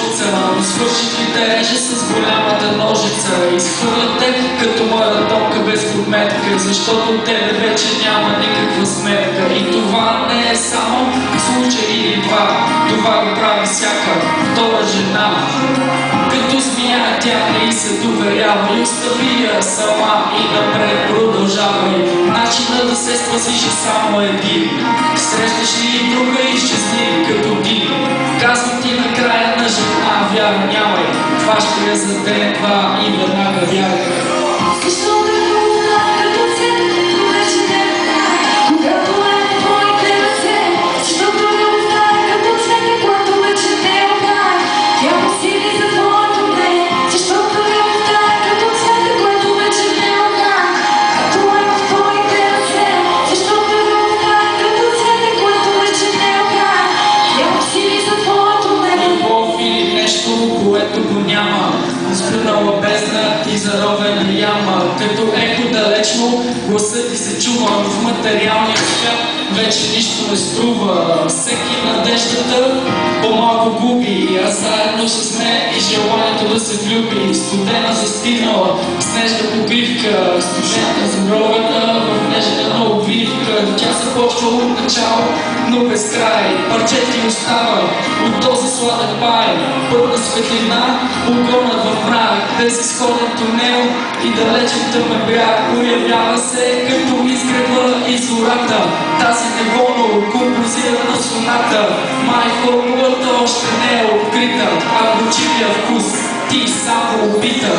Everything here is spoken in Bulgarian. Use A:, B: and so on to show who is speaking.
A: ножица, но свърши ти тереже с голямата ножица. Изхвърляте като маратонка без подметка, защото тебе вече няма никаква сметка. И това не е само случай или два, това го прави всяка втора жена. Като змия тя не се доверява и остави я сама и напред продължавай. Начинът да се спасиш е само един. Срещаш ли друга, изчезни като дим. Казвам ти накрая на жена, вяра нямай. Това ще е за ден-два и веднага вярвай. Което го няма, спринала бездна и заровена яма. Като ехо далечно гласът ти се чува, но в материалния свят вече нищо не струва. Всеки надеждата по-малко губи, а заедно с нея и желанието да се влюби. Студена застинала, снежна покривка, студена забровена в нежна обвивка. Тя започва от начало, но без край. Парче ти остава от този сладък пай. Първа светлина, огонът в мрак, без изходен тунел и далечен тъмен бряг. Появява се като изгребва из зората тази неволно композирана соната. Май формулата още не е открита, а горчивия вкус ти само опита.